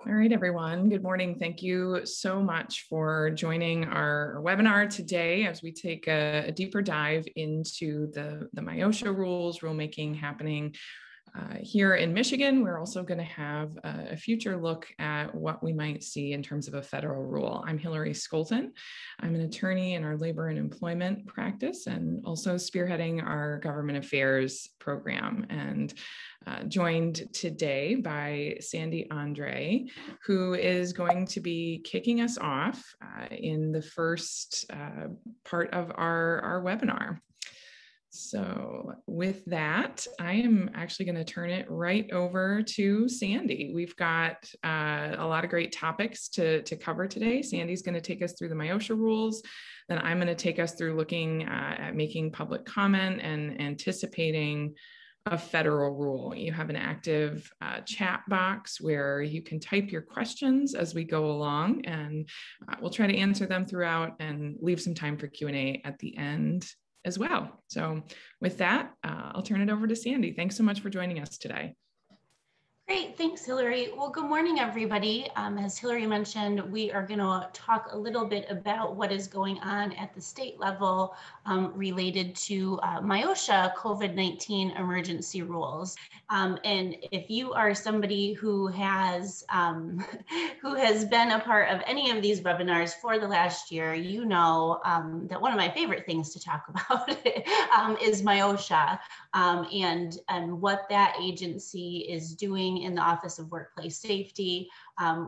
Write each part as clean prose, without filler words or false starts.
All right, everyone. Good morning. Thank you so much for joining our webinar today as we take a deeper dive into the MIOSHA rules, rulemaking happening here in Michigan. We're also going to have a future look at what we might see in terms of a federal rule. I'm Hillary Scholten. I'm an attorney in our labor and employment practice and also spearheading our government affairs program, and joined today by Sandy Andre, who is going to be kicking us off in the first part of our webinar. So with that, I am actually going to turn it right over to Sandy. We've got a lot of great topics to cover today. Sandy's going to take us through the MIOSHA rules. Then I'm going to take us through looking at making public comment and anticipating a federal rule. You have an active chat box where you can type your questions as we go along, and we'll try to answer them throughout and leave some time for Q&A at the end as well. So with that, I'll turn it over to Sandy. Thanks so much for joining us today. Great, thanks, Hillary. Well, good morning, everybody. As Hillary mentioned, we are going to talk a little bit about what is going on at the state level related to MIOSHA COVID-19 emergency rules. And if you are somebody who has been a part of any of these webinars for the last year, you know that one of my favorite things to talk about is MIOSHA and what that agency is doing in the Office of Workplace Safety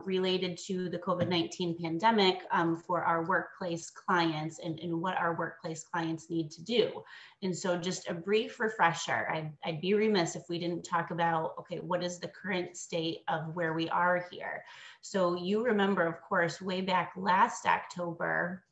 related to the COVID-19 pandemic for our workplace clients and what our workplace clients need to do. And so just a brief refresher, I'd be remiss if we didn't talk about, okay, what is the current state of where we are here? So you remember, of course, way back last October,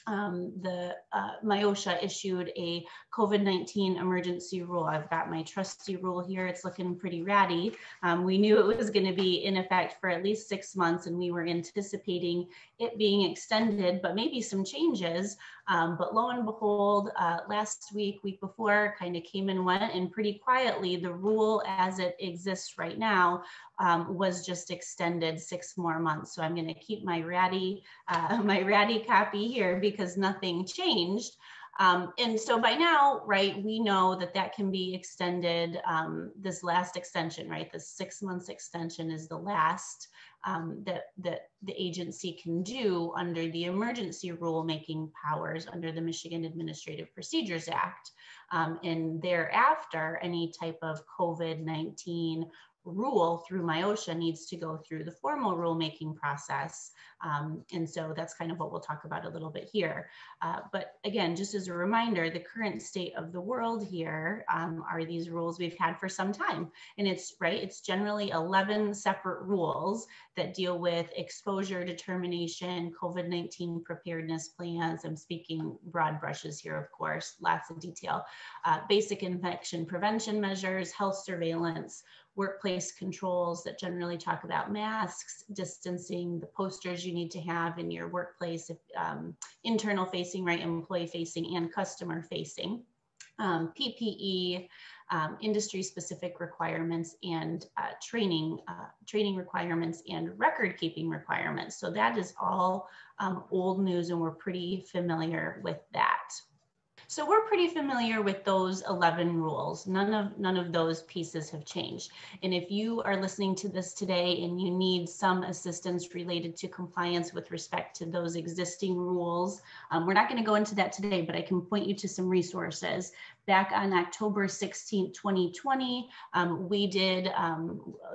MIOSHA issued a COVID-19 emergency rule. I've got my trusty rule here. It's looking pretty ratty. We knew it was going to be in effect for at least 6 months, and we were anticipating it being extended, but maybe some changes. But lo and behold, last week before, kind of came and went, and pretty quietly, the rule as it exists right now was just extended 6 more months. So I'm going to keep my ratty copy here because nothing changed. And so by now, right, we know that that can be extended. This last extension, right, the 6 months extension is the last that the agency can do under the emergency rulemaking powers under the Michigan Administrative Procedures Act. And thereafter, any type of COVID-19 rule through MIOSHA needs to go through the formal rulemaking process. And so that's kind of what we'll talk about a little bit here. But again, just as a reminder, the current state of the world here are these rules we've had for some time. And it's generally 11 separate rules that deal with exposure determination, COVID-19 preparedness plans. I'm speaking broad brushes here, of course, lots of detail. Basic infection prevention measures, health surveillance, workplace controls that generally talk about masks, distancing, the posters you need to have in your workplace, internal facing, right, employee facing and customer facing, PPE, industry specific requirements, and training requirements and record keeping requirements. So that is all old news, and we're pretty familiar with that. So we're pretty familiar with those 11 rules. None of those pieces have changed. And if you are listening to this today and you need some assistance related to compliance with respect to those existing rules, we're not going to go into that today, but I can point you to some resources. Back on October 16, 2020, we did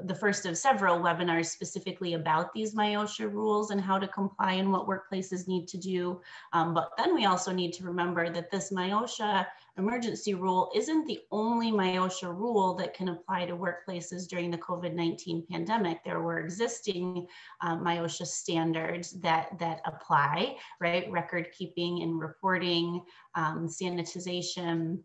the first of several webinars specifically about these MIOSHA rules and how to comply and what workplaces need to do. But then we also need to remember that this MIOSHA emergency rule isn't the only MIOSHA rule that can apply to workplaces during the COVID-19 pandemic. There were existing MIOSHA standards that apply, right? Record keeping and reporting, sanitization,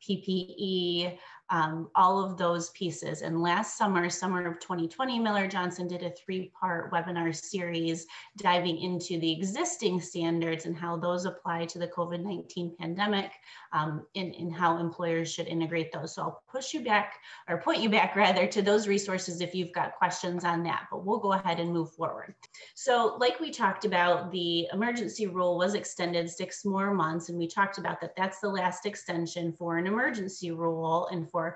PPE, all of those pieces. And last summer of 2020, Miller Johnson did a 3-part webinar series diving into the existing standards and how those apply to the COVID-19 pandemic, and how employers should integrate those. So I'll push you back, or point you back rather, to those resources if you've got questions on that, but we'll go ahead and move forward. So like we talked about, the emergency rule was extended 6 more months, and we talked about that that's the last extension for an emergency rule and for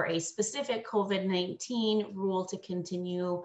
a specific COVID-19 rule to continue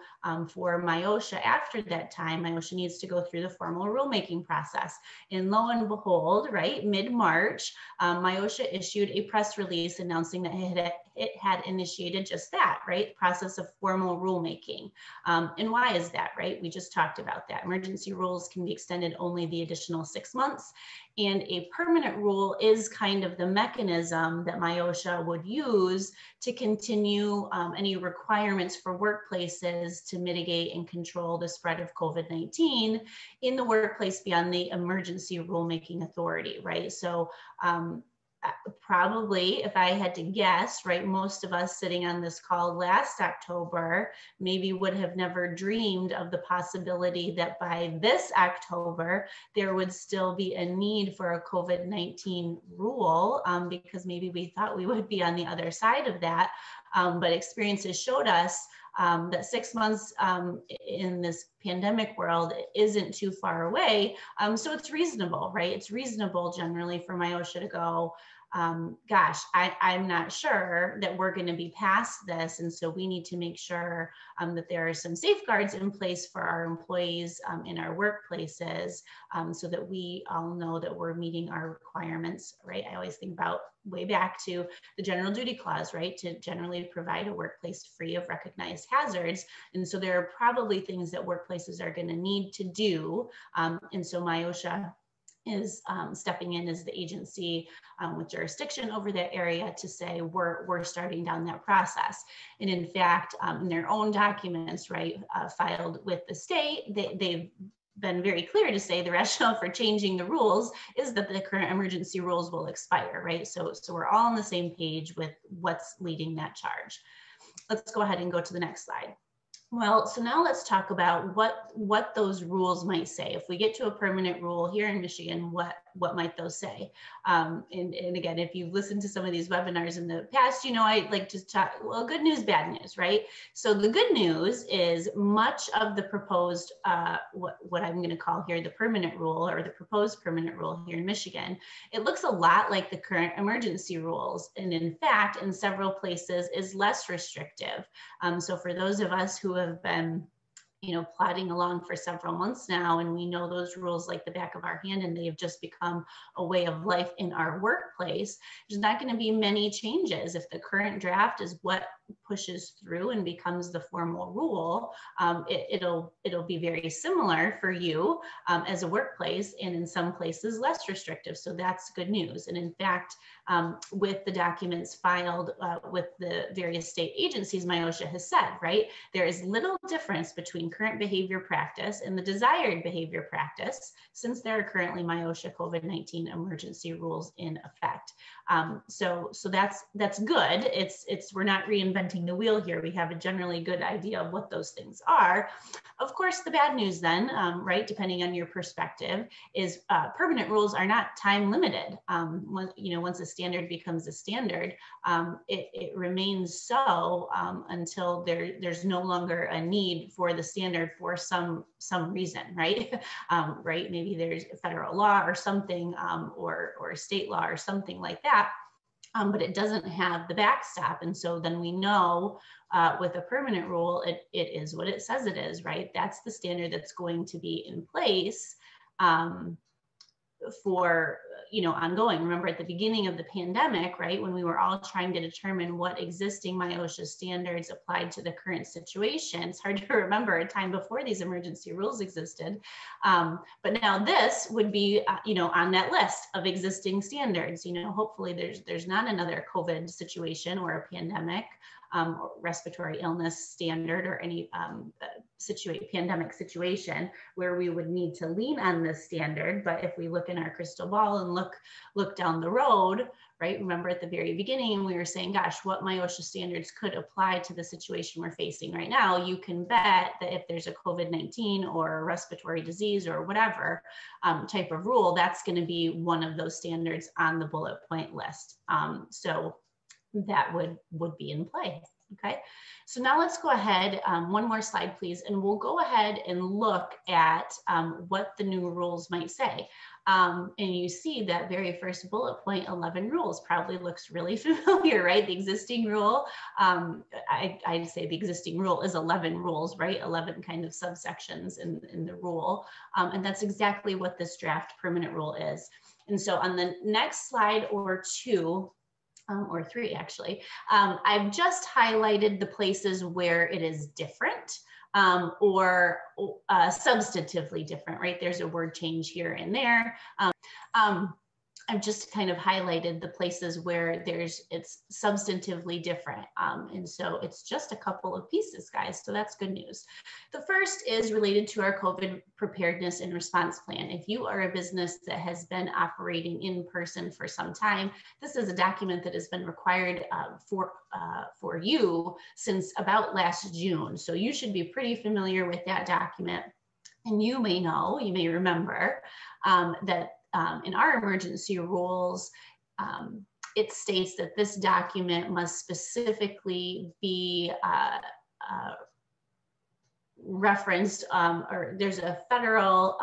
for MIOSHA. After that time, MIOSHA needs to go through the formal rulemaking process. And lo and behold, right, mid-March, MIOSHA issued a press release announcing that it had initiated just that, right, process of formal rulemaking. And why is that, right? We just talked about that. Emergency rules can be extended only the additional 6 months. And a permanent rule is kind of the mechanism that MIOSHA would use to continue any requirements for workplaces to mitigate and control the spread of COVID-19 in the workplace beyond the emergency rulemaking authority, right? So probably, if I had to guess, right, most of us sitting on this call last October maybe would have never dreamed of the possibility that by this October, there would still be a need for a COVID-19 rule, because maybe we thought we would be on the other side of that. But experiences showed us that 6 months in this pandemic world isn't too far away. So it's reasonable, right? It's reasonable generally for MIOSHA to go, gosh, I'm not sure that we're going to be past this. And so we need to make sure that there are some safeguards in place for our employees in our workplaces, so that we all know that we're meeting our requirements, right? I always think about way back to the general duty clause, right? To generally provide a workplace free of recognized hazards. And so there are probably things that workplaces are going to need to do. And so MIOSHA is stepping in as the agency with jurisdiction over that area to say we're starting down that process. And in fact, in their own documents, right, filed with the state, they've been very clear to say the rationale for changing the rules is that the current emergency rules will expire, right? So we're all on the same page with what's leading that charge. Let's go ahead and go to the next slide. Well, so now let's talk about what those rules might say. If we get to a permanent rule here in Michigan, what might those say? And again, if you've listened to some of these webinars in the past, you know, I like to talk, well, good news, bad news, right? So the good news is much of the proposed, what I'm going to call here the permanent rule, or the proposed permanent rule here in Michigan, it looks a lot like the current emergency rules. And in fact, in several places is less restrictive. So for those of us who have been, you know, plodding along for several months now, and we know those rules like the back of our hand, and they have just become a way of life in our workplace, there's not going to be many changes. If the current draft is what pushes through and becomes the formal rule, it'll be very similar for you as a workplace, and in some places less restrictive. So that's good news. And in fact, with the documents filed with the various state agencies, MIOSHA has said, right, there is little difference between current behavior practice and the desired behavior practice, since there are currently MIOSHA COVID-19 emergency rules in effect. So that's good. We're not reinventing the wheel here. We have a generally good idea of what those things are. Of course, the bad news then, right, depending on your perspective, is permanent rules are not time limited. Once a standard becomes a standard, it remains so until there's no longer a need for the standard for some reason, right? Right? Maybe there's a federal law or something, or a state law or something like that. But it doesn't have the backstop. And so then we know with a permanent rule, it is what it says it is, right? That's the standard that's going to be in place for, ongoing. Remember at the beginning of the pandemic, right, when we were all trying to determine what existing MIOSHA standards applied to the current situation, it's hard to remember a time before these emergency rules existed. But now this would be, on that list of existing standards. Hopefully there's not another COVID situation or a pandemic or respiratory illness standard or any pandemic situation where we would need to lean on this standard. But if we look in our crystal ball and look down the road, right? Remember at the very beginning, we were saying, gosh, what MIOSHA standards could apply to the situation we're facing right now? You can bet that if there's a COVID-19 or a respiratory disease or whatever type of rule, that's going to be one of those standards on the bullet point list. So that would be in play. Okay, so now let's go ahead, one more slide, please, and we'll go ahead and look at what the new rules might say. And you see that very first bullet point, 11 rules, probably looks really familiar, right? The existing rule, I'd say the existing rule is 11 rules, right? 11 kind of subsections in the rule. And that's exactly what this draft permanent rule is. And so on the next slide or two, or three actually, I've just highlighted the places where it is different or substantively different, right? There's a word change here and there. I've just kind of highlighted the places where it's substantively different. And so it's just a couple of pieces, guys. So that's good news. The first is related to our COVID preparedness and response plan. If you are a business that has been operating in person for some time, this is a document that has been required for you since about last June. So you should be pretty familiar with that document. And you may remember that in our emergency rules, it states that this document must specifically be referenced, or there's a federal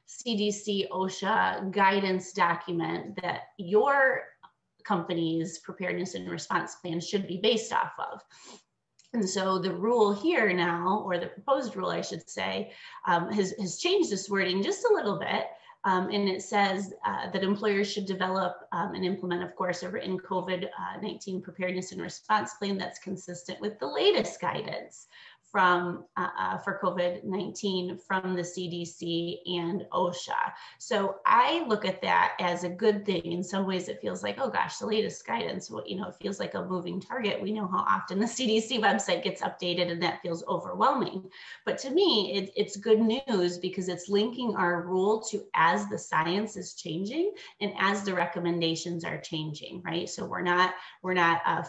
CDC OSHA guidance document that your company's preparedness and response plan should be based off of. And so the rule here now, or the proposed rule, I should say, has changed this wording just a little bit. And it says that employers should develop and implement, of course, a written COVID-19 preparedness and response plan that's consistent with the latest guidance for COVID-19 from the CDC and OSHA. So I look at that as a good thing. In some ways, it feels like, oh gosh, the latest guidance, well, it feels like a moving target. We know how often the CDC website gets updated, and that feels overwhelming. But to me, it's good news because it's linking our rule to as the science is changing and as the recommendations are changing, right? So we're not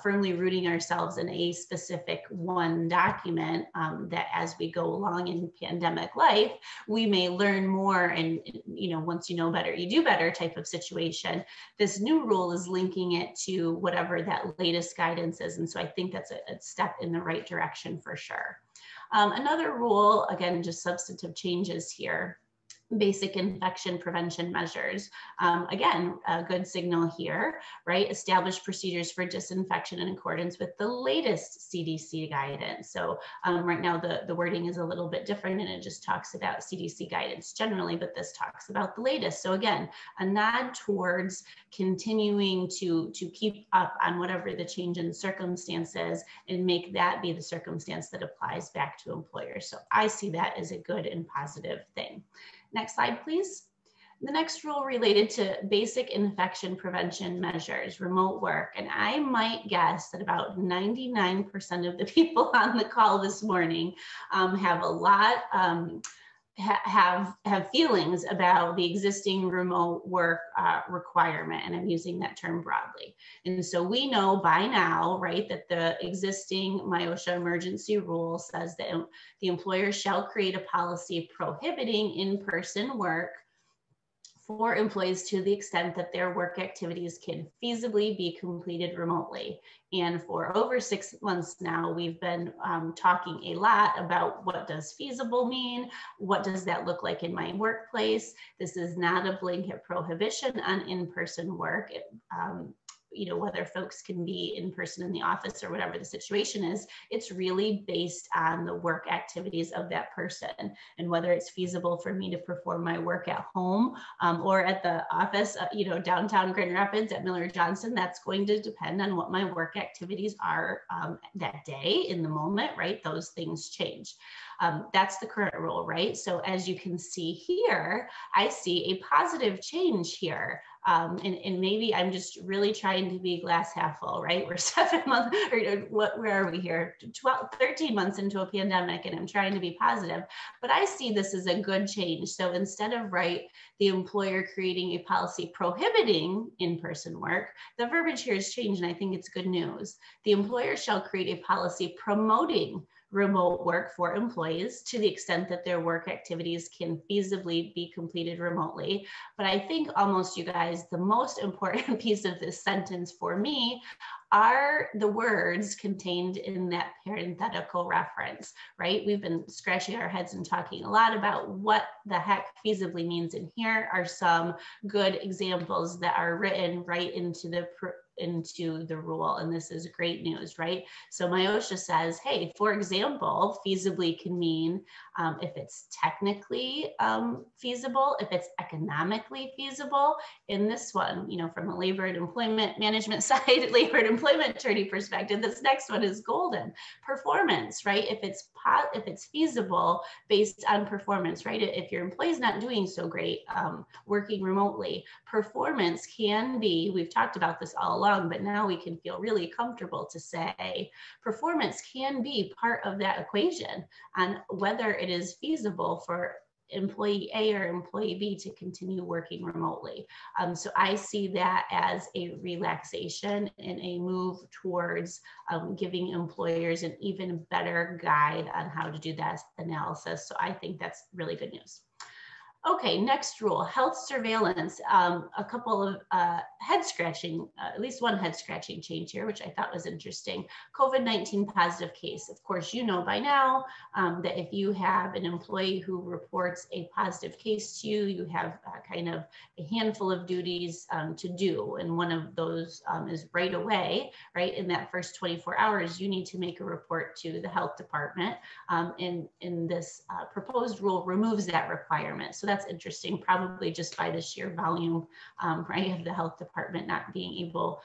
firmly rooting ourselves in a specific one document. That as we go along in pandemic life, we may learn more, and once you know better, you do better type of situation. This new rule is linking it to whatever that latest guidance is, and so I think that's a step in the right direction for sure. Another rule, again, just substantive changes here. Basic infection prevention measures. Again, a good signal here, right? Establish procedures for disinfection in accordance with the latest CDC guidance. So right now the wording is a little bit different, and it just talks about CDC guidance generally, but this talks about the latest. So again, a nod towards continuing to keep up on whatever the change in circumstances and make that be the circumstance that applies back to employers. So I see that as a good and positive thing. Next slide, please. The next rule related to basic infection prevention measures, remote work. And I might guess that about 99% of the people on the call this morning have a lot, have feelings about the existing remote work requirement, and I'm using that term broadly. And so we know by now, right, that the existing MIOSHA emergency rule says that the employer shall create a policy prohibiting in-person work for employees to the extent that their work activities can feasibly be completed remotely. And for over 6 months now, we've been talking a lot about what does feasible mean? What does that look like in my workplace? This is not a blanket prohibition on in-person work. Whether folks can be in person in the office or whatever the situation is, it's really based on the work activities of that person and whether it's feasible for me to perform my work at home or at the office, downtown Grand Rapids at Miller Johnson. That's going to depend on what my work activities are that day in the moment, right? Those things change. That's the current rule, right? So as you can see here, I see a positive change here. And maybe I'm just really trying to be glass half full, right? We're 7 months, or where are we here? 13 months into a pandemic, and I'm trying to be positive. But I see this as a good change. So instead of, right, the employer creating a policy prohibiting in-person work, the verbiage here has changed, and I think it's good news. The employer shall create a policy promoting remote work for employees to the extent that their work activities can feasibly be completed remotely. But I think almost, you guys, the most important piece of this sentence for me are the words contained in that parenthetical reference, right? We've been scratching our heads and talking a lot about what the heck feasibly means, and here are some good examples that are written right into the rule, and this is great news, right? So MIOSHA says, hey, for example, feasibly can mean if it's technically feasible, if it's economically feasible. In this one, you know, from a labor and employment management side, labor and employment attorney perspective, this next one is golden. Performance, right? If it's feasible based on performance, right? If your employee's not doing so great working remotely, performance can be, we've talked about this all along, but now we can feel really comfortable to say performance can be part of that equation on whether it is feasible for employee A or employee B to continue working remotely. So I see that as a relaxation and a move towards giving employers an even better guide on how to do that analysis. So I think that's really good news. Okay, next rule, health surveillance. A couple of head scratching, at least one head scratching change here, which I thought was interesting. COVID-19 positive case. Of course, you know by now that if you have an employee who reports a positive case to you, you have kind of a handful of duties to do. And one of those is right away, right? In that first 24 hours, you need to make a report to the health department. And this proposed rule removes that requirement. So that's interesting, probably just by the sheer volume, right, of the health department not being able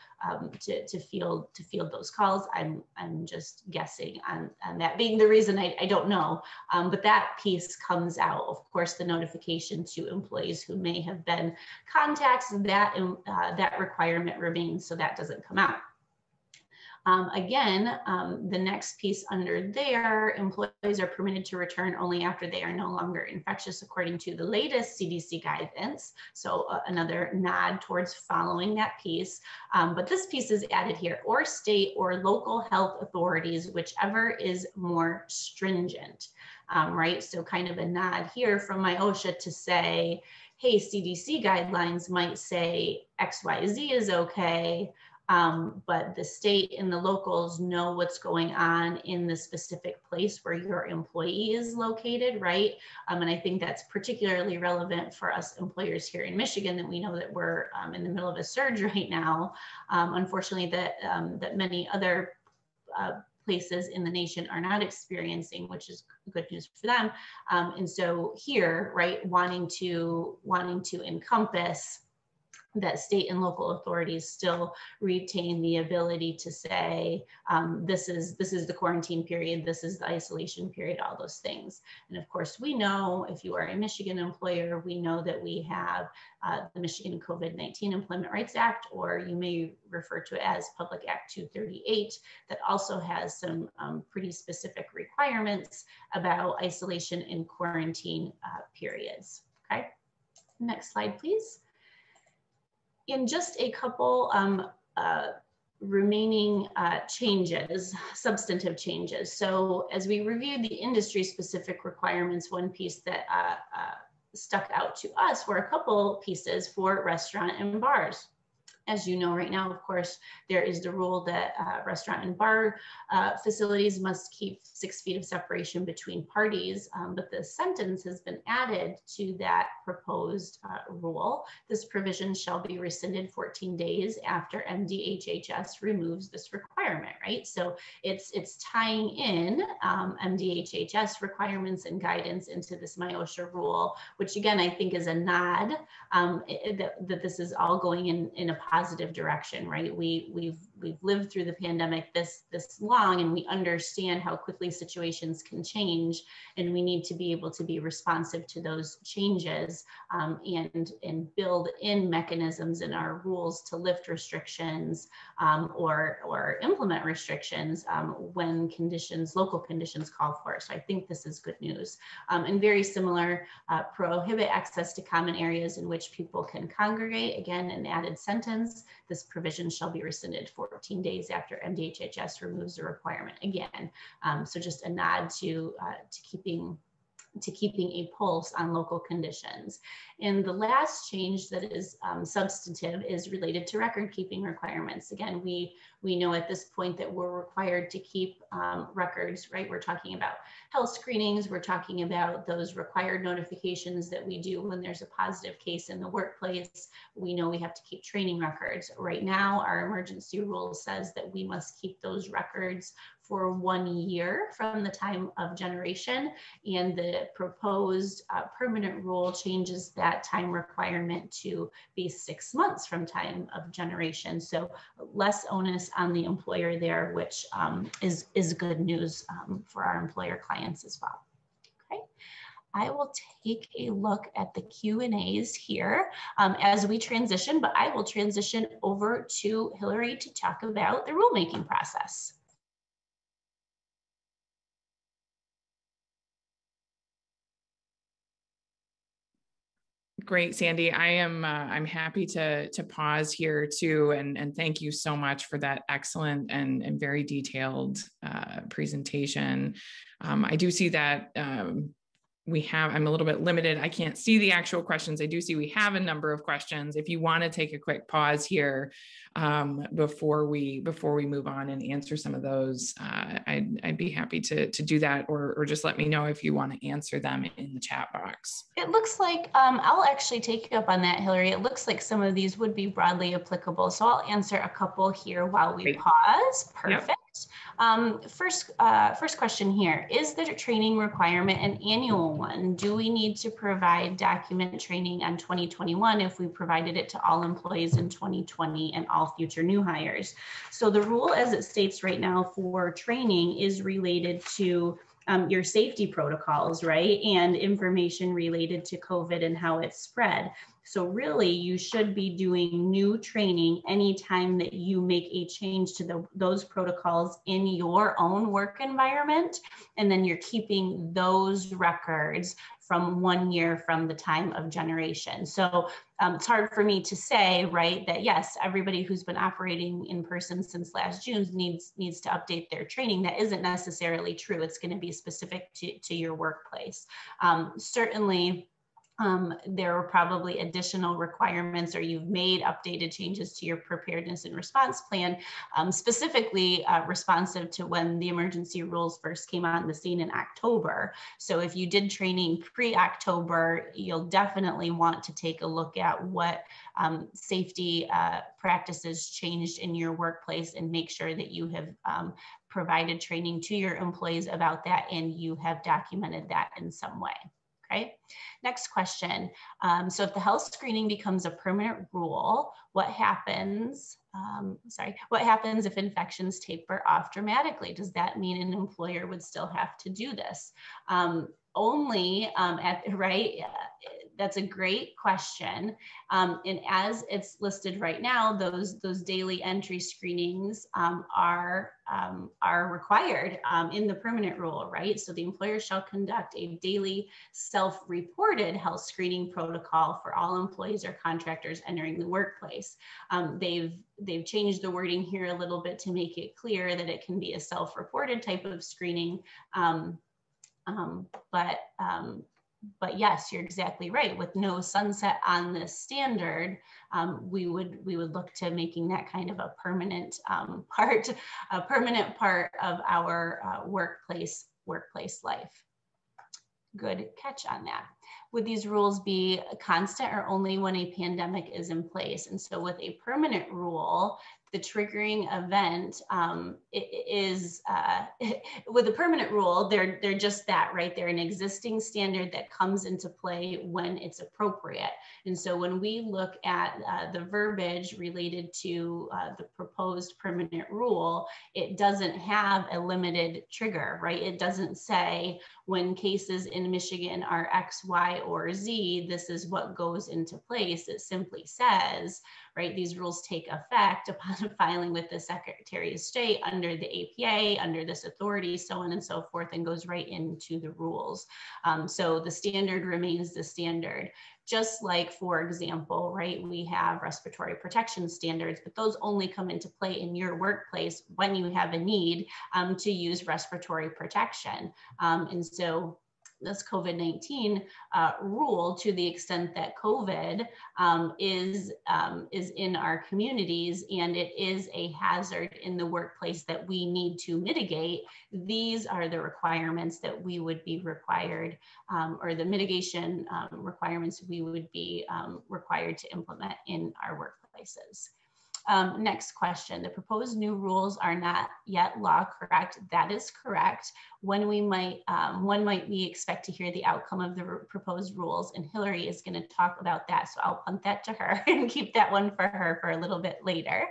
to field those calls. I'm just guessing on that being the reason. I don't know, but that piece comes out. Of course, the notification to employees who may have been contacts, that requirement remains, so that doesn't come out. Again, the next piece under there, employees are permitted to return only after they are no longer infectious according to the latest CDC guidance. So another nod towards following that piece. But this piece is added here, or state or local health authorities, whichever is more stringent, right? So kind of a nod here from MIOSHA to say, hey, CDC guidelines might say XYZ is okay, but the state and the locals know what's going on in the specific place where your employee is located, right? And I think that's particularly relevant for us employers here in Michigan, that we know that we're in the middle of a surge right now. Unfortunately, that many other places in the nation are not experiencing, which is good news for them. And so here, right, wanting to encompass that state and local authorities still retain the ability to say, this is the quarantine period, this is the isolation period, all those things. And of course, we know, if you are a Michigan employer, we know that we have the Michigan COVID-19 Employment Rights Act, or you may refer to it as Public Act 238, that also has some pretty specific requirements about isolation and quarantine periods, okay? Next slide, please. In just a couple remaining changes, substantive changes. So as we reviewed the industry specific requirements, one piece that stuck out to us were a couple pieces for restaurant and bars. As you know, right now, of course, there is the rule that restaurant and bar facilities must keep 6 feet of separation between parties, but the sentence has been added to that proposed rule. This provision shall be rescinded 14 days after MDHHS removes this requirement, right? So it's tying in MDHHS requirements and guidance into this MIOSHA rule, which again, I think is a nod that this is all going in a positive direction, right? We've lived through the pandemic this long, and we understand how quickly situations can change, and we need to be able to be responsive to those changes, and build in mechanisms in our rules to lift restrictions, or implement restrictions when local conditions call for it. So I think this is good news. And very similar, prohibit access to common areas in which people can congregate. Again, an added sentence: this provision shall be rescinded 14 days after MDHHS removes the requirement. Again, so just a nod to keeping a pulse on local conditions. And the last change that is substantive is related to record keeping requirements. Again, we know at this point that we're required to keep records, right? We're talking about health screenings. We're talking about those required notifications that we do when there's a positive case in the workplace. We know we have to keep training records. Right now, our emergency rule says that we must keep those records for 1 year from the time of generation, and the proposed permanent rule changes that time requirement to be 6 months from time of generation. So less onus on the employer there, which is good news for our employer clients as well. Okay. I will take a look at the Q&As here as we transition, but I will transition over to Hillary to talk about the rulemaking process. Great, Sandy. I'm happy to pause here too, and thank you so much for that excellent and very detailed presentation. I do see that I'm a little bit limited. I can't see the actual questions. I do see we have a number of questions. If you want to take a quick pause here before we move on and answer some of those, I'd be happy to do that, or just let me know if you want to answer them in the chat box. It looks like, I'll actually take you up on that, Hillary. It looks like some of these would be broadly applicable. So I'll answer a couple here while we pause. Perfect. Yep. First question here: is the training requirement an annual one? Do we need to provide document training on 2021 if we provided it to all employees in 2020 and all future new hires? So the rule as it states right now for training is related to your safety protocols, right? And information related to COVID and how it's spread. So really, you should be doing new training anytime that you make a change to those protocols in your own work environment. And then you're keeping those records from 1 year from the time of generation. So it's hard for me to say, right, that yes, everybody who's been operating in person since last June needs to update their training. That isn't necessarily true. It's going to be specific to your workplace. Certainly, there are probably additional requirements, or you've made updated changes to your preparedness and response plan, specifically responsive to when the emergency rules first came on the scene in October. So if you did training pre-October, you'll definitely want to take a look at what safety practices changed in your workplace, and make sure that you have provided training to your employees about that, and you have documented that in some way. Okay. Next question. So if the health screening becomes a permanent rule, what happens? What happens if infections taper off dramatically? Does that mean an employer would still have to do this? That's a great question. And as it's listed right now, those daily entry screenings are required in the permanent rule, right? So the employer shall conduct a daily self-reported health screening protocol for all employees or contractors entering the workplace. They've changed the wording here a little bit to make it clear that it can be a self-reported type of screening. But yes, you're exactly right. With no sunset on this standard, we would look to making that kind of a permanent part of our workplace life. Good catch on that. Would these rules be constant or only when a pandemic is in place? And so with a permanent rule, the triggering event is with a permanent rule, they're just that, right? They're an existing standard that comes into play when it's appropriate. And so when we look at the verbiage related to the proposed permanent rule, it doesn't have a limited trigger, right? It doesn't say when cases in Michigan are X, Y, or Z, this is what goes into place. It simply says, right, these rules take effect upon filing with the Secretary of State under the APA, under this authority, so on and so forth, and goes right into the rules. So the standard remains the standard. Just like, for example, right, we have respiratory protection standards, but those only come into play in your workplace when you have a need to use respiratory protection. And so this COVID-19 rule, to the extent that COVID is in our communities and it is a hazard in the workplace that we need to mitigate, these are the requirements that we would be required, or the mitigation requirements we would be required to implement in our workplaces. Next question, the proposed new rules are not yet law, correct? That is correct. When might we expect to hear the outcome of the proposed rules? And Hillary is going to talk about that, so I'll punt that to her and keep that one for her for a little bit later.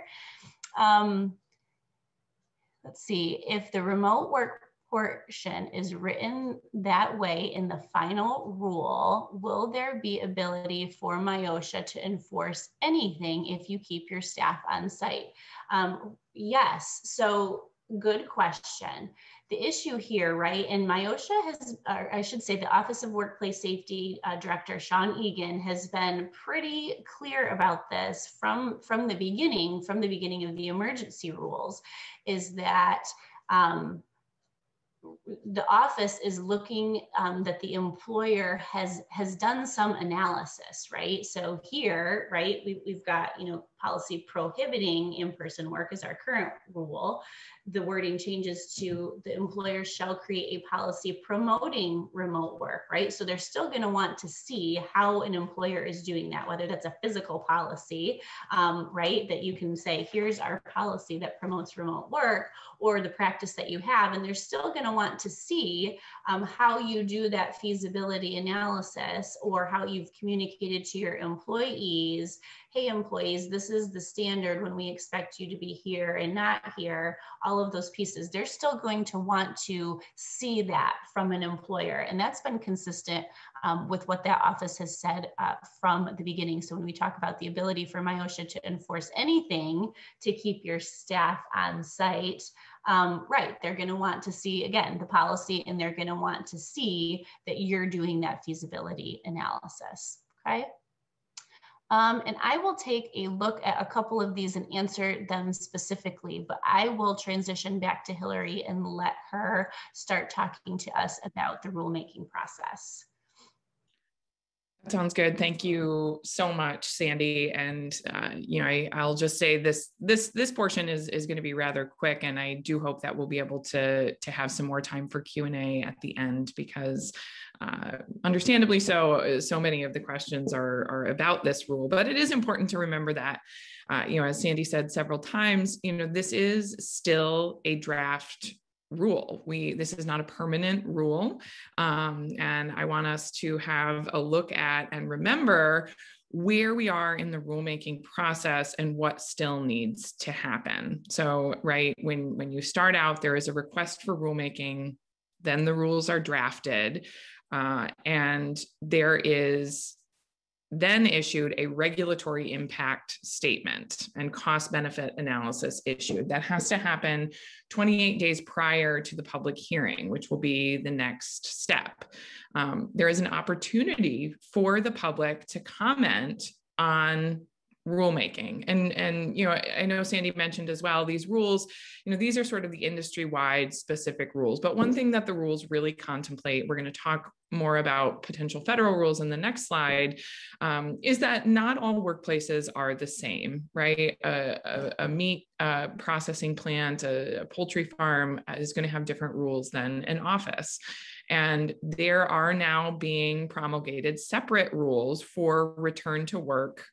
Let's see, if the remote work portion is written that way in the final rule, will there be ability for MIOSHA to enforce anything if you keep your staff on site? Yes, so good question. The issue here, right, and MIOSHA has, or I should say the Office of Workplace Safety Director, Sean Egan, has been pretty clear about this from the beginning of the emergency rules, is that the office is looking that the employer has done some analysis, right? So here, right, we've got, policy prohibiting in-person work is our current rule. The wording changes to the employer shall create a policy promoting remote work, right? So they're still going to want to see how an employer is doing that, whether that's a physical policy, right, that you can say, here's our policy that promotes remote work, or the practice that you have, and they're still going to want to see how you do that feasibility analysis, or how you've communicated to your employees, hey employees, this is the standard when we expect you to be here and not here, all of those pieces. They're still going to want to see that from an employer. And that's been consistent with what that office has said from the beginning. So when we talk about the ability for MIOSHA to enforce anything to keep your staff on site, right, they're going to want to see, again, the policy, and they're going to want to see that you're doing that feasibility analysis, okay? And I will take a look at a couple of these and answer them specifically, but I will transition back to Hillary and let her start talking to us about the rulemaking process. That sounds good. Thank you so much, Sandy. And I'll just say this portion is going to be rather quick, and I do hope that we'll be able to have some more time for Q&A at the end, because understandably so many of the questions are about this rule. But it is important to remember that, as Sandy said several times, this is still a draft rule. This is not a permanent rule. And I want us to have a look at and remember where we are in the rulemaking process and what still needs to happen. So, right, when you start out, there is a request for rulemaking, then the rules are drafted, and there is then issued a regulatory impact statement and cost benefit analysis issued. That has to happen 28 days prior to the public hearing, which will be the next step. There is an opportunity for the public to comment on rulemaking. And I know Sandy mentioned as well, these rules, these are sort of the industry-wide specific rules. But one thing that the rules really contemplate, we're going to talk more about potential federal rules in the next slide, is that not all workplaces are the same, right? A meat processing plant, a poultry farm is going to have different rules than an office. And there are now being promulgated separate rules for return to work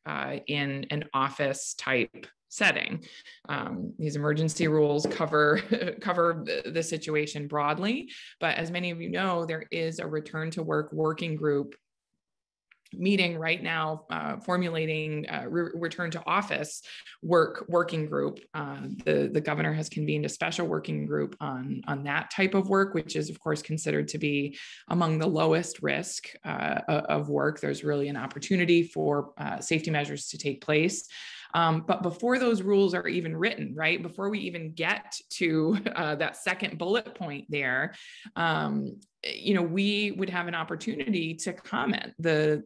in an office type setting. These emergency rules cover the situation broadly, but as many of you know, there is a return to work working group meeting right now, formulating return to office working group. The governor has convened a special working group on that type of work, which is of course considered to be among the lowest risk of work. There's really an opportunity for safety measures to take place. But before those rules are even written, right, before we even get to that second bullet point there, we would have an opportunity to comment. The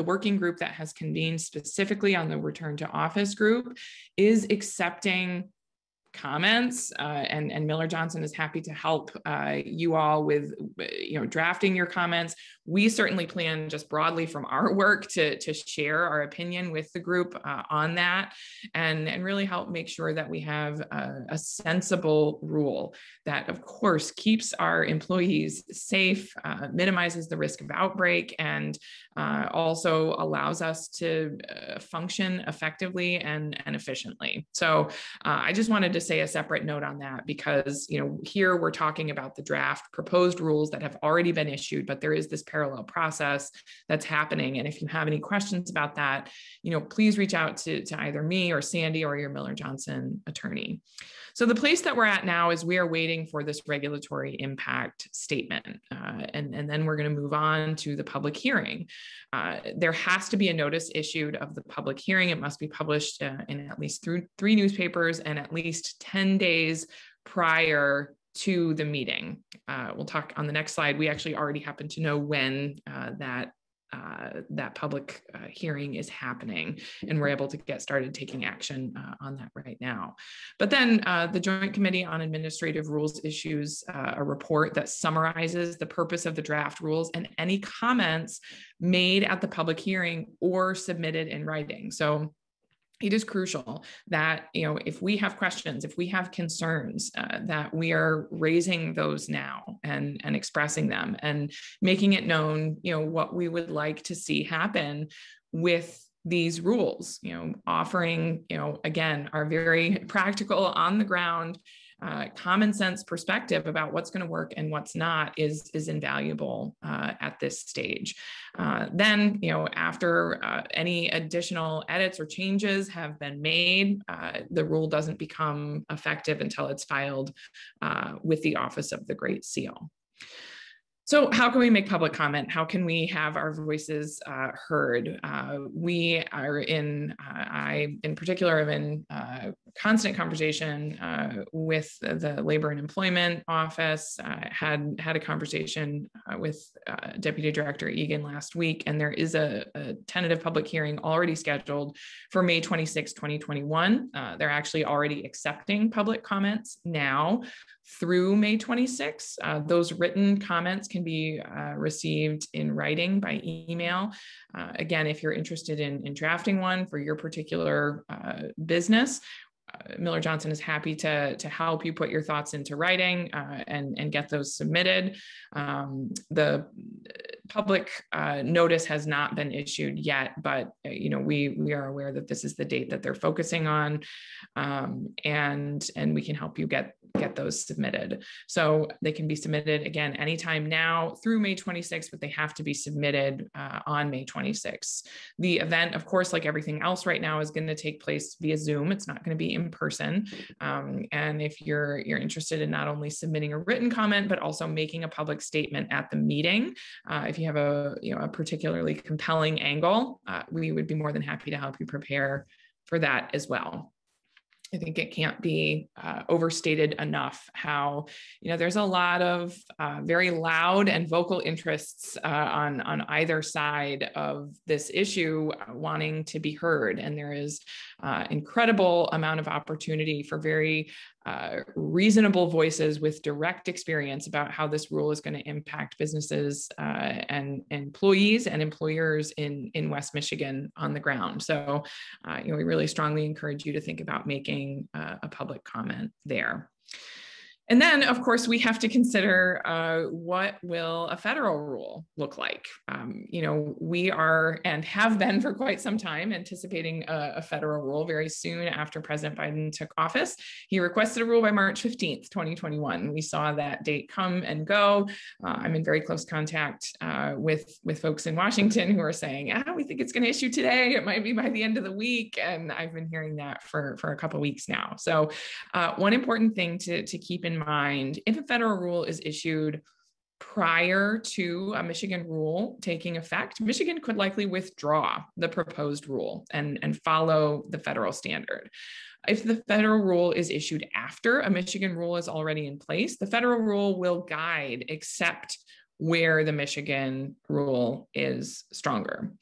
working group that has convened specifically on the return to office group is accepting comments, and Miller Johnson is happy to help you all with drafting your comments. We certainly plan just broadly from our work to share our opinion with the group on that, and really help make sure that we have a sensible rule that of course keeps our employees safe, minimizes the risk of outbreak, and also allows us to function effectively and efficiently. So I just wanted to say a separate note on that, because here we're talking about the draft proposed rules that have already been issued, but there is this parallel process that's happening. And if you have any questions about that, please reach out to either me or Sandy or your Miller Johnson attorney. So the place that we're at now is we are waiting for this regulatory impact statement, and then we're going to move on to the public hearing. There has to be a notice issued of the public hearing. It must be published in at least 3 newspapers and at least 10 days prior to the meeting. We'll talk on the next slide. We actually already happen to know when that public hearing is happening, and we're able to get started taking action on that right now. But then the Joint Committee on Administrative Rules issues a report that summarizes the purpose of the draft rules and any comments made at the public hearing or submitted in writing. So it is crucial that, if we have questions, if we have concerns, that we are raising those now and expressing them and making it known, what we would like to see happen with these rules, offering, again, our very practical on the ground, common sense perspective about what's going to work and what's not is invaluable at this stage. Then, after any additional edits or changes have been made, the rule doesn't become effective until it's filed with the Office of the Great Seal. So how can we make public comment? How can we have our voices heard? We are I in particular am in constant conversation with the Labor and Employment Office. Had a conversation with Deputy Director Egan last week, and there is a tentative public hearing already scheduled for May 26, 2021. They're actually already accepting public comments now through May 26. Those written comments can be received in writing by email. Again, if you're interested in drafting one for your particular business, Miller Johnson is happy to help you put your thoughts into writing and get those submitted. The public notice has not been issued yet, but we are aware that this is the date that they're focusing on, and we can help you get those submitted. So they can be submitted again anytime now through May 26th, but they have to be submitted on May 26th. The event, of course, like everything else right now, is going to take place via Zoom. It's not going to be in person. And if you're interested in not only submitting a written comment, but also making a public statement at the meeting, if you have a particularly compelling angle, we would be more than happy to help you prepare for that as well. I think it can't be overstated enough how, there's a lot of very loud and vocal interests on either side of this issue wanting to be heard. And there is incredible amount of opportunity for very reasonable voices with direct experience about how this rule is going to impact businesses and employees and employers in West Michigan on the ground. So, we really strongly encourage you to think about making a public comment there. And then, of course, we have to consider what will a federal rule look like. We are and have been for quite some time anticipating a federal rule very soon after President Biden took office. He requested a rule by March 15th, 2021. We saw that date come and go. I'm in very close contact with folks in Washington who are saying, we think it's going to issue today. It might be by the end of the week. And I've been hearing that for a couple of weeks now. So one important thing to keep in mind, if a federal rule is issued prior to a Michigan rule taking effect, Michigan could likely withdraw the proposed rule and follow the federal standard. If the federal rule is issued after a Michigan rule is already in place, the federal rule will guide except where the Michigan rule is stronger.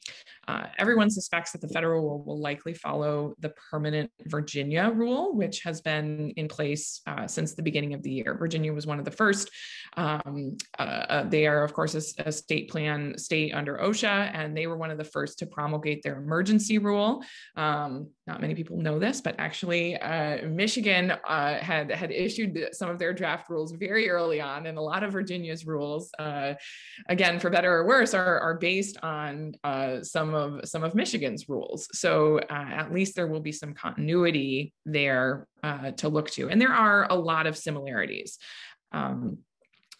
Everyone suspects that the federal rule will likely follow the permanent Virginia rule, which has been in place since the beginning of the year. Virginia was one of the first. They are, of course, a state plan state under OSHA, and they were one of the first to promulgate their emergency rule. Not many people know this, but actually Michigan had issued some of their draft rules very early on, and a lot of Virginia's rules, again, for better or worse, are based on some of Michigan's rules. So at least there will be some continuity there to look to. And there are a lot of similarities.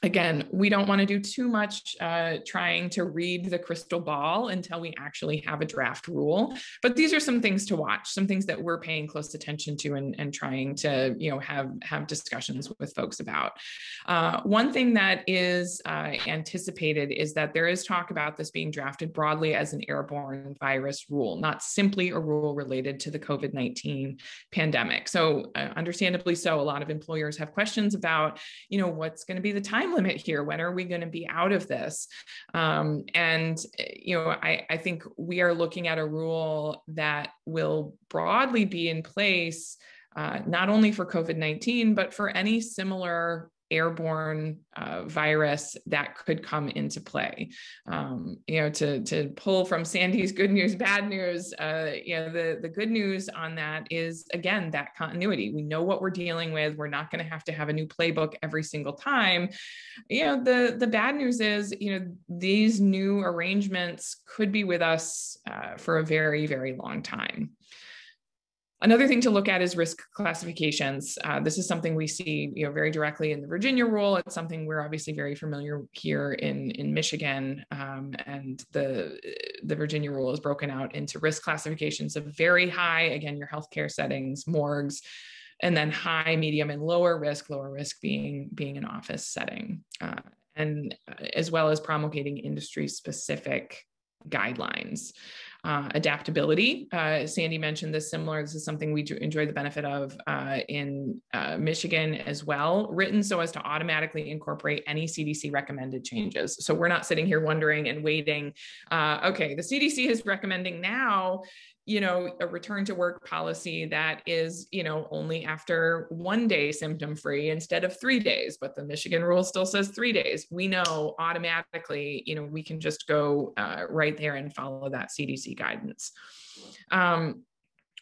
Again, we don't want to do too much trying to read the crystal ball until we actually have a draft rule. But these are some things to watch, some things that we're paying close attention to and trying to have discussions with folks about. One thing that is anticipated is that there is talk about this being drafted broadly as an airborne virus rule, not simply a rule related to the COVID-19 pandemic. So understandably so, a lot of employers have questions about, what's going to be the time limit here? When are we going to be out of this? I think we are looking at a rule that will broadly be in place, not only for COVID-19, but for any similar airborne virus that could come into play. To pull from Sandy's good news, bad news, the good news on that is, again, that continuity. We know what we're dealing with. We're not going to have a new playbook every single time. The bad news is, these new arrangements could be with us for a very, very long time. Another thing to look at is risk classifications. This is something we see, very directly in the Virginia rule. It's something we're obviously very familiar here in Michigan, and the Virginia rule is broken out into risk classifications of very high, again, your healthcare settings, morgues, and then high, medium, and lower risk being an office setting, and as well as promulgating industry-specific guidelines. Adaptability. Sandy mentioned this similar. This is something we enjoy the benefit of in Michigan as well, written so as to automatically incorporate any CDC recommended changes. So we're not sitting here wondering and waiting. Okay, the CDC is recommending now, a return to work policy that is, only after 1 day symptom free instead of 3 days, but the Michigan rule still says 3 days. We know automatically, we can just go right there and follow that CDC guidance.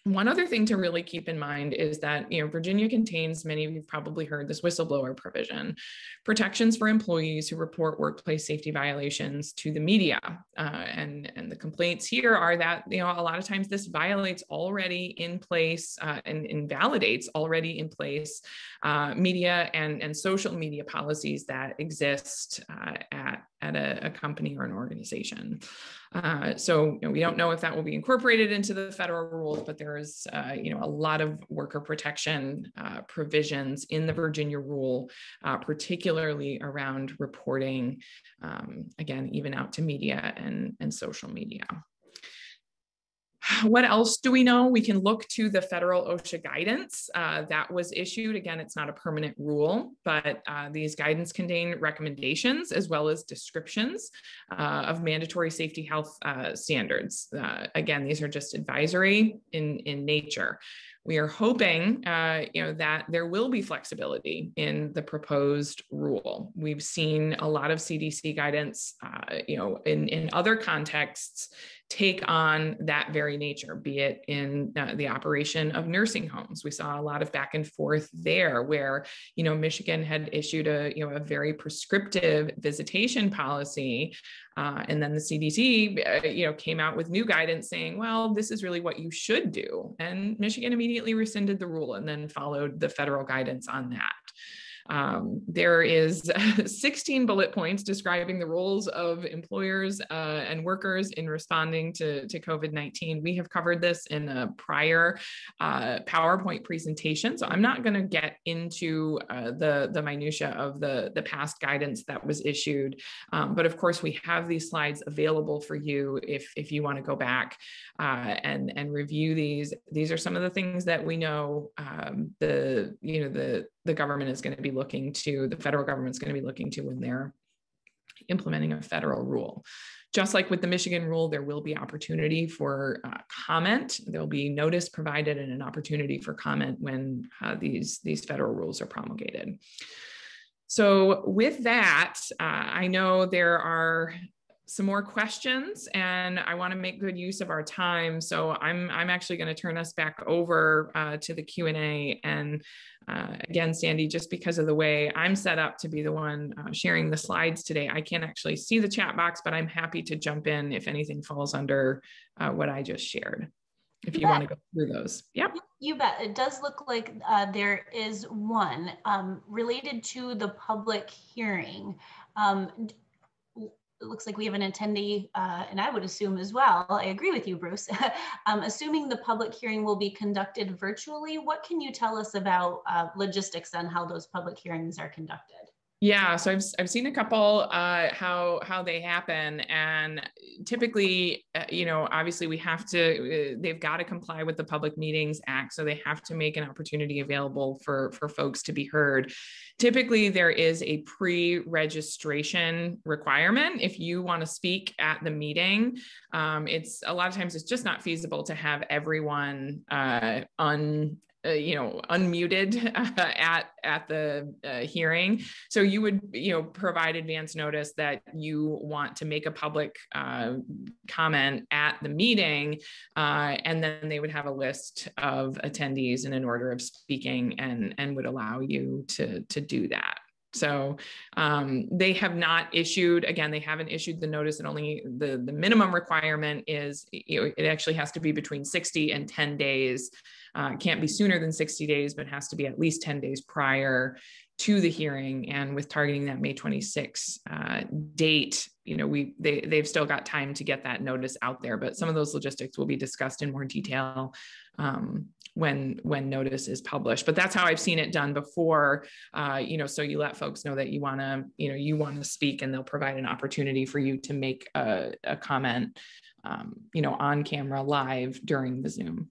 One other thing to really keep in mind is that, Virginia contains, many of you have probably heard this whistleblower provision, protections for employees who report workplace safety violations to the media. And the complaints here are that, a lot of times this violates already in place and invalidates already in place media and social media policies that exist at a company or an organization. So we don't know if that will be incorporated into the federal rules, but there is a lot of worker protection provisions in the Virginia rule, particularly around reporting, again, even out to media and social media. What else do we know? We can look to the federal OSHA guidance that was issued. Again, it's not a permanent rule, but these guidance contain recommendations as well as descriptions of mandatory safety health standards. Again, these are just advisory in nature. We are hoping, that there will be flexibility in the proposed rule. We've seen a lot of CDC guidance, in other contexts take on that very nature, be it in the operation of nursing homes. We saw a lot of back and forth there where, Michigan had issued a very prescriptive visitation policy. And then the CDC, came out with new guidance saying, well, this is really what you should do. And Michigan immediately rescinded the rule and then followed the federal guidance on that. There is 16 bullet points describing the roles of employers and workers in responding to COVID-19. We have covered this in a prior PowerPoint presentation, so I'm not going to get into the minutia of the past guidance that was issued. But of course, we have these slides available for you if you want to go back and review these. These are some of the things that we know the government is going to be looking to, the federal government's going to be looking to when they're implementing a federal rule. Just like with the Michigan rule, there will be opportunity for comment. There'll be notice provided and an opportunity for comment when these federal rules are promulgated. So with that, I know there are some more questions and I want to make good use of our time. So I'm actually going to turn us back over to the Q&A. And again, Sandy, just because of the way I'm set up to be the one sharing the slides today, I can't actually see the chat box, but I'm happy to jump in if anything falls under what I just shared. If you want to go through those. Yep. You bet. It does look like there is one related to the public hearing. It looks like we have an attendee, and I would assume as well, I agree with you, Bruce, assuming the public hearing will be conducted virtually, what can you tell us about logistics on how those public hearings are conducted? Yeah, so I've seen a couple how they happen, and typically, obviously we have to, they've got to comply with the Public Meetings Act, so they have to make an opportunity available for folks to be heard. Typically, there is a pre-registration requirement if you want to speak at the meeting. It's a lot of times it's just not feasible to have everyone unmuted at the hearing. So you would, provide advance notice that you want to make a public comment at the meeting, and then they would have a list of attendees in an order of speaking and would allow you to do that. So they have not issued, again, they haven't issued the notice, and only the minimum requirement is, it actually has to be between 60 and 10 days. Can't be sooner than 60 days, but has to be at least 10 days prior to the hearing. And with targeting that May 26 date, they've still got time to get that notice out there, but some of those logistics will be discussed in more detail when notice is published. But that's how I've seen it done before. So you let folks know that you want to speak, and they'll provide an opportunity for you to make a comment, on camera live during the Zoom.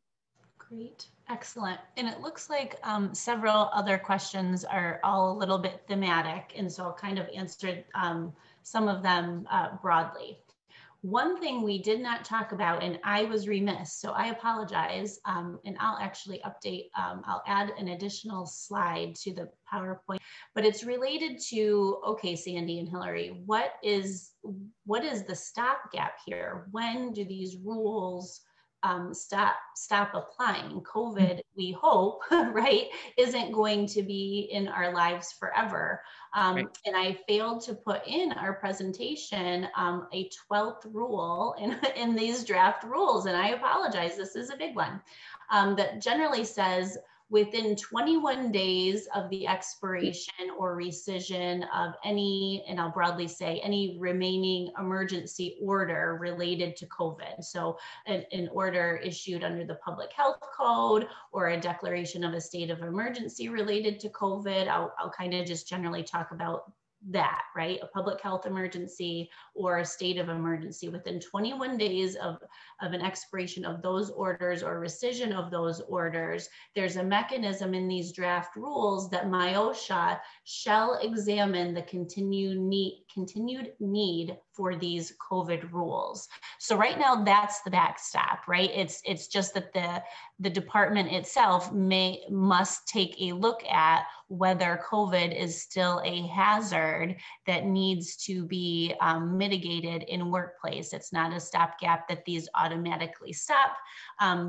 Great. Excellent. And it looks like several other questions are all a little bit thematic, and so I'll kind of answer some of them broadly. One thing we did not talk about, and I was remiss, so I apologize, and I'll actually update, I'll add an additional slide to the PowerPoint, but it's related to, okay, Sandy and Hillary, what is the stopgap here? When do these rules stop applying? COVID, we hope, right, isn't going to be in our lives forever. Right. And I failed to put in our presentation a 12th rule in these draft rules, and I apologize, this is a big one, that generally says within 21 days of the expiration or rescission of any, and I'll broadly say, any remaining emergency order related to COVID. So an order issued under the Public Health Code or a declaration of a state of emergency related to COVID. I'll kind of just generally talk about that, right? A public health emergency or a state of emergency within 21 days of an expiration of those orders or rescission of those orders. There's a mechanism in these draft rules that MIOSHA shall examine the continued need for these COVID rules. So right now that's the backstop, right? It's just that the department itself must take a look at whether COVID is still a hazard that needs to be mitigated in workplace. It's not a stopgap that these automatically stop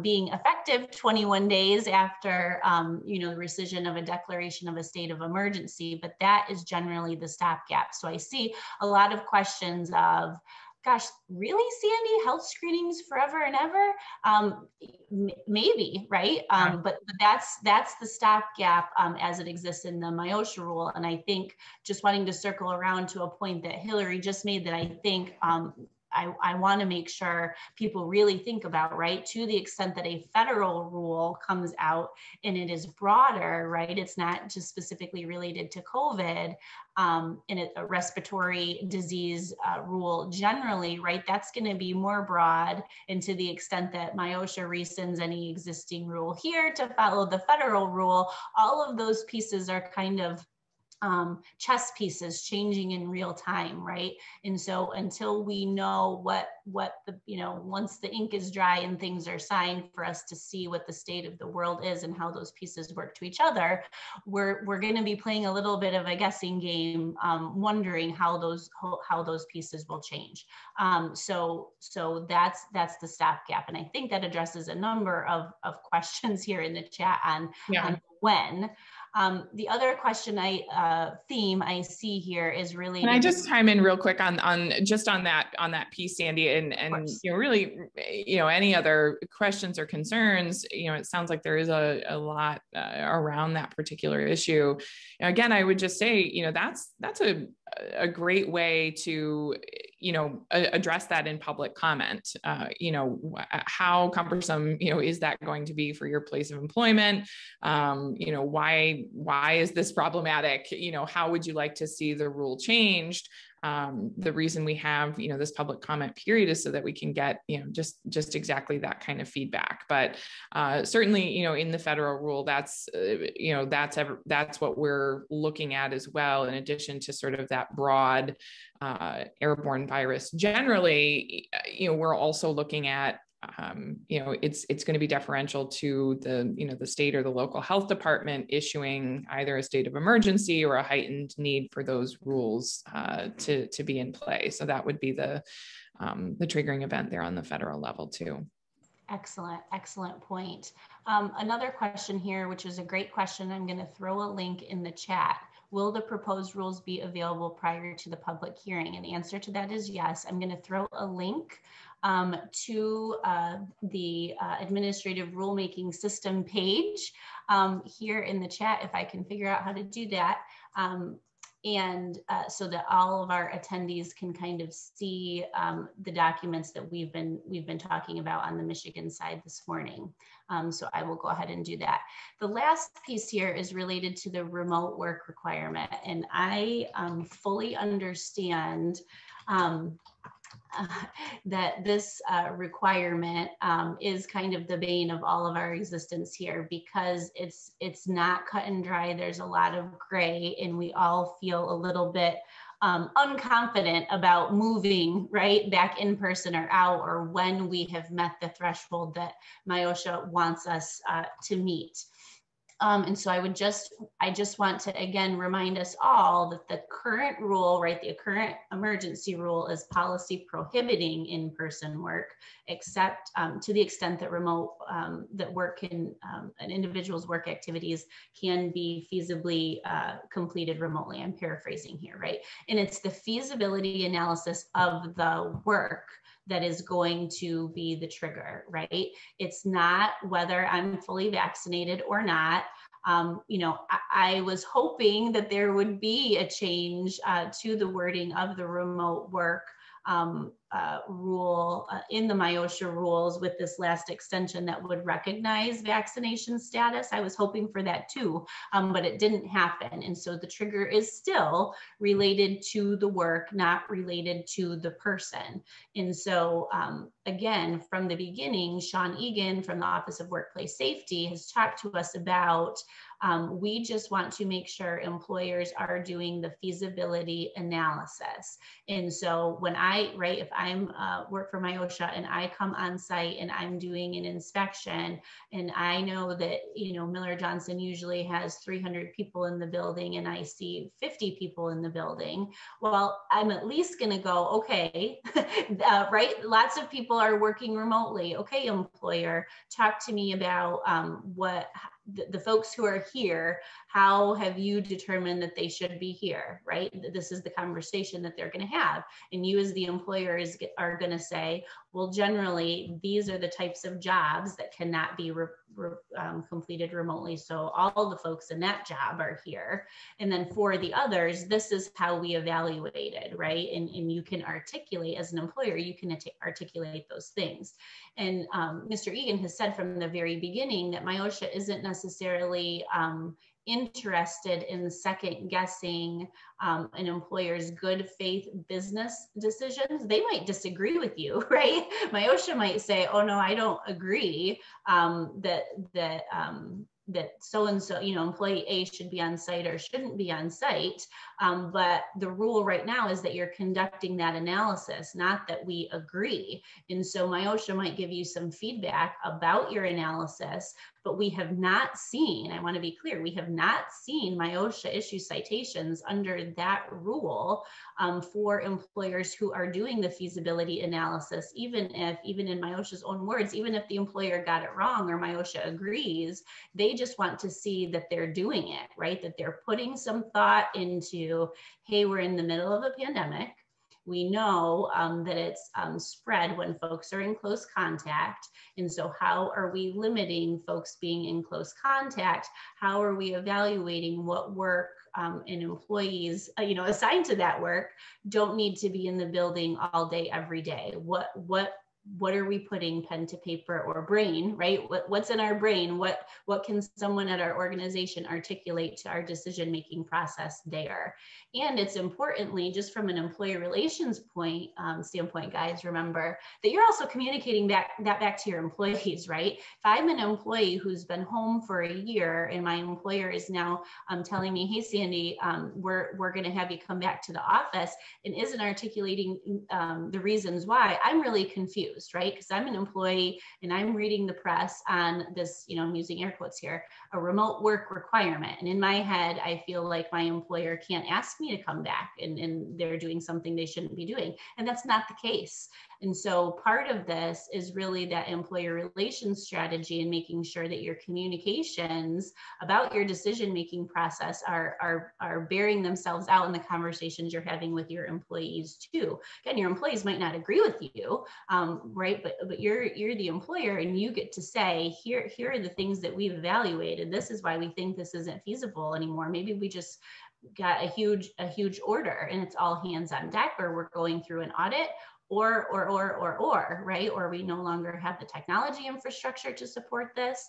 being effective 21 days after the rescission of a declaration of a state of emergency, but that is generally the stopgap. So I see a lot of questions of, gosh, really, Sandy, health screenings forever and ever? Maybe, right? But that's the stopgap as it exists in the MIOSHA rule. And I think just wanting to circle around to a point that Hillary just made that I think I want to make sure people really think about, right? To the extent that a federal rule comes out and it is broader, right? It's not just specifically related to COVID, in a respiratory disease rule generally, right? That's going to be more broad, and to the extent that MIOSHA rescinds any existing rule here to follow the federal rule, all of those pieces are kind of chess pieces changing in real time, right? And so until we know what the, once the ink is dry and things are signed for us to see what the state of the world is and how those pieces work to each other, we're going to be playing a little bit of a guessing game, wondering how those pieces will change. So that's the stopgap. And I think that addresses a number of questions here in the chat on when. The other question theme I see here is really. Can I just chime in real quick on that piece, Sandy, and really, any other questions or concerns? It sounds like there is a lot around that particular issue. Again, I would just say, that's a great way to address that in public comment. How cumbersome is that going to be for your place of employment? Why is this problematic? How would you like to see the rule changed? The reason we have, this public comment period is so that we can get, just exactly that kind of feedback. But certainly, in the federal rule, that's what we're looking at as well. In addition to sort of that broad airborne virus, generally, we're also looking at it's going to be deferential to the state or the local health department issuing either a state of emergency or a heightened need for those rules to be in play. So that would be the triggering event there on the federal level too. Excellent point. Another question here, which is a great question. I'm going to throw a link in the chat. Will the proposed rules be available prior to the public hearing? And the answer to that is yes. I'm going to throw a link to the administrative rulemaking system page here in the chat, if I can figure out how to do that. So that all of our attendees can kind of see the documents that we've been talking about on the Michigan side this morning. So I will go ahead and do that. The last piece here is related to the remote work requirement, and I fully understand that this requirement is kind of the bane of all of our existence here, because it's not cut and dry. There's a lot of gray, and we all feel a little bit unconfident about moving right back in person or out, or when we have met the threshold that MIOSHA wants us to meet. And so I just want to again remind us all that the current rule, right, the current emergency rule is policy prohibiting in-person work, except to the extent that remote, that work can, an individual's work activities can be feasibly completed remotely. I'm paraphrasing here, right? And it's the feasibility analysis of the work that is going to be the trigger, right? It's not whether I'm fully vaccinated or not. I was hoping that there would be a change to the wording of the remote work rule in the MIOSHA rules with this last extension that would recognize vaccination status. I was hoping for that too, but it didn't happen. And so the trigger is still related to the work, not related to the person. And so again, from the beginning, Sean Egan from the Office of Workplace Safety has talked to us about we just want to make sure employers are doing the feasibility analysis. And so when if I'm work for MIOSHA and I come on site and I'm doing an inspection and I know that, Miller Johnson usually has 300 people in the building and I see 50 people in the building, well, I'm at least going to go, okay, right? Lots of people are working remotely. Okay, employer, talk to me about what the folks who are here, how have you determined that they should be here, right? This is the conversation that they're going to have. And you as the employer are going to say, well, generally, these are the types of jobs that cannot be completed remotely. So all the folks in that job are here. And then for the others, this is how we evaluated, right? And you can articulate, as an employer, you can articulate those things. And Mr. Egan has said from the very beginning that MIOSHA isn't necessarily interested in second guessing an employer's good faith business decisions. They might disagree with you, right? MIOSHA might say, oh no, I don't agree that so-and-so, employee A should be on site or shouldn't be on site. But the rule right now is that you're conducting that analysis, not that we agree. And so MIOSHA might give you some feedback about your analysis, but we have not seen, I want to be clear, we have not seen MIOSHA issue citations under that rule for employers who are doing the feasibility analysis, even in MIOSHA's own words, even if the employer got it wrong or MIOSHA agrees, they just want to see that they're doing it, right? That they're putting some thought into, hey, we're in the middle of a pandemic. We know that it's spread when folks are in close contact. And so how are we limiting folks being in close contact? How are we evaluating what work and employees, assigned to that work don't need to be in the building all day, every day? What are we putting pen to paper or brain, right? What's in our brain? What can someone at our organization articulate to our decision-making process there? And it's importantly, just from an employee relations standpoint, guys, remember that you're also communicating back to your employees, right? If I'm an employee who's been home for a year and my employer is now telling me, hey, Sandy, we're going to have you come back to the office, and isn't articulating the reasons why, I'm really confused, right? Because I'm an employee and I'm reading the press on this, I'm using air quotes here, a remote work requirement. And in my head, I feel like my employer can't ask me to come back and they're doing something they shouldn't be doing. And that's not the case. And so part of this is really that employer relations strategy and making sure that your communications about your decision-making process are bearing themselves out in the conversations you're having with your employees too. Again, your employees might not agree with you, right? But you're the employer and you get to say, here are the things that we've evaluated. This is why we think this isn't feasible anymore. Maybe we just got a huge order and it's all hands on deck, or we're going through an audit, or, right? Or we no longer have the technology infrastructure to support this,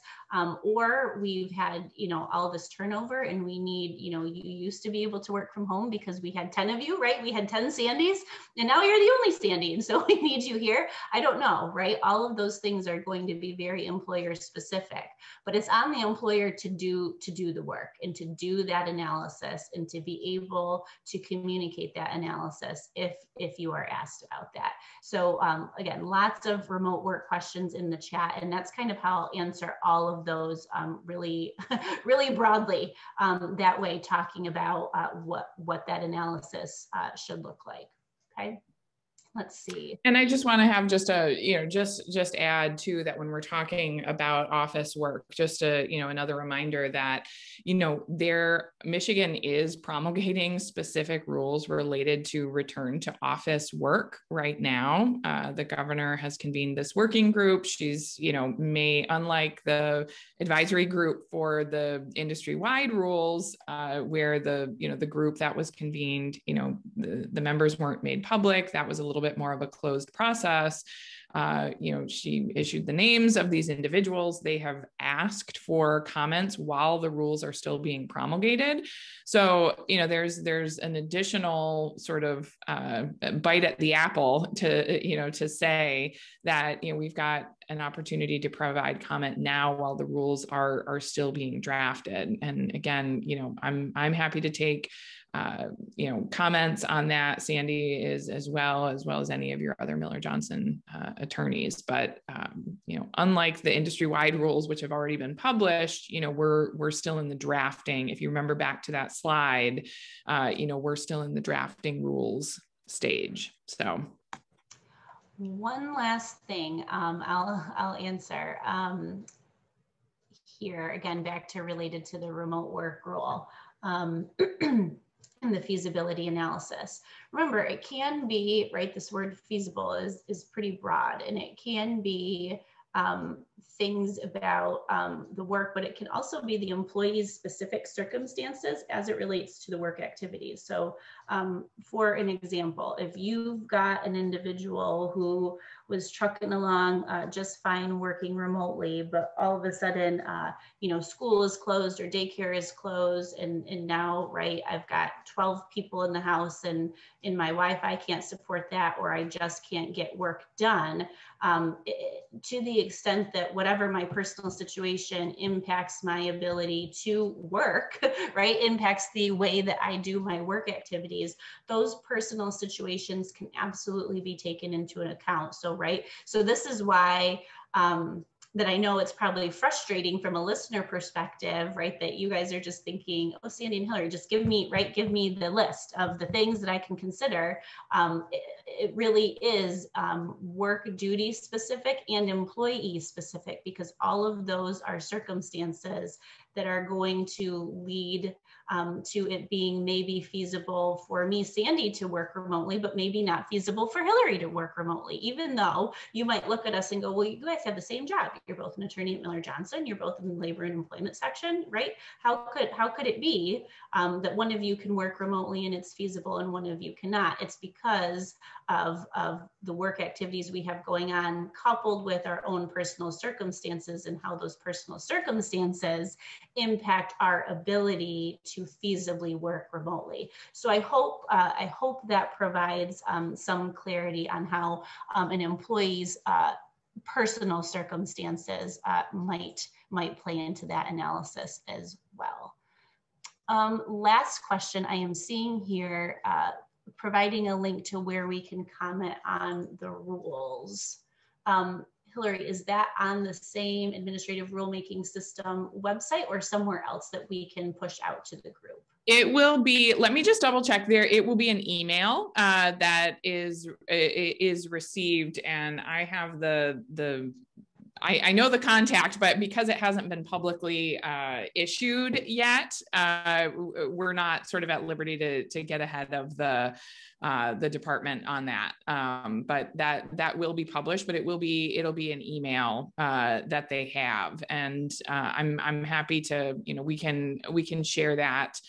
or we've had, all this turnover and we need, you used to be able to work from home because we had 10 of you, right? We had 10 Sandys and now you're the only Sandy. And so we need you here. I don't know, right? All of those things are going to be very employer specific, but it's on the employer to do the work and to do that analysis and to be able to communicate that analysis if you are asked about that. So again, lots of remote work questions in the chat, and that's kind of how I'll answer all of those really, really broadly that way, talking about what that analysis should look like. Okay. Let's see. And I just want to have just just add to that when we're talking about office work, just another reminder that, Michigan is promulgating specific rules related to return to office work right now. The governor has convened this working group. She's, unlike the advisory group for the industry-wide rules, where the group that was convened, the members weren't made public. That was a little little bit more of a closed process. She issued the names of these individuals. They have asked for comments while the rules are still being promulgated. So, there's an additional sort of bite at the apple to say that, we've got an opportunity to provide comment now while the rules are still being drafted. And again, I'm happy to take comments on that. Sandy is as well as any of your other Miller Johnson attorneys. But unlike the industry-wide rules, which have already been published, we're still in the drafting. If you remember back to that slide, we're still in the drafting rules stage. So. One last thing I'll answer here, again, back to related to the remote work rule. And the feasibility analysis. Remember, it can be, right, this word feasible is pretty broad, and it can be things about the work, but it can also be the employee's specific circumstances as it relates to the work activities. So for an example, if you've got an individual who was trucking along just fine working remotely, but all of a sudden, school is closed or daycare is closed, and now, right, I've got 12 people in the house and my Wi-Fi can't support that, or I just can't get work done. To the extent that whatever my personal situation impacts my ability to work, right, impacts the way that I do my work activities, those personal situations can absolutely be taken into an account. So, right, so this is why that I know it's probably frustrating from a listener perspective, right? That you guys are just thinking, oh, Sandy and Hillary, just give me the list of the things that I can consider. It really is work duty specific and employee specific, because all of those are circumstances that are going to lead to it being maybe feasible for me, Sandy, to work remotely, but maybe not feasible for Hillary to work remotely, even though you might look at us and go, well, you guys have the same job. You're both an attorney at Miller Johnson. You're both in the labor and employment section, right? How could it be that one of you can work remotely and it's feasible and one of you cannot? It's because of the work activities we have going on, coupled with our own personal circumstances and how those personal circumstances impact our ability to feasibly work remotely. So I hope that provides some clarity on how an employee's personal circumstances might play into that analysis as well. Last question I am seeing here, providing a link to where we can comment on the rules. Hillary, is that on the same administrative rulemaking system website or somewhere else that we can push out to the group? It will be, let me just double check there. It will be an email that is received, and I have I know the contact, but because it hasn't been publicly issued yet, we're not sort of at liberty to get ahead of the department on that. But that will be published, but it'll be an email that they have, and I'm happy to, we can share that.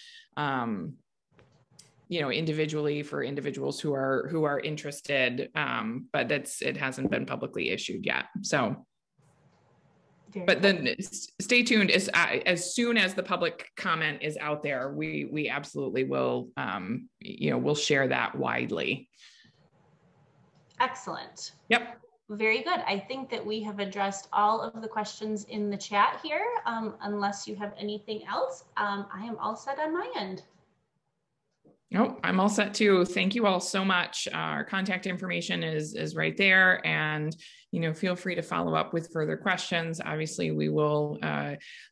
Individually for individuals who are interested, but it hasn't been publicly issued yet. So. But then stay tuned. As soon as the public comment is out there, we absolutely will, we'll share that widely. Excellent. Yep. Very good. I think that we have addressed all of the questions in the chat here. Unless you have anything else, I am all set on my end. Oh, I'm all set too. Thank you all so much. Our contact information is right there, and feel free to follow up with further questions. Obviously, we will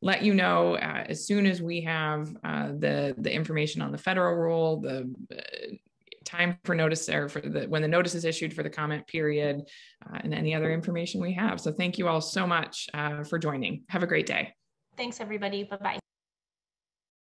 let you know as soon as we have the information on the federal rule, the time for notice, or when the notice is issued for the comment period, and any other information we have. So thank you all so much for joining. Have a great day. Thanks, everybody. Bye-bye.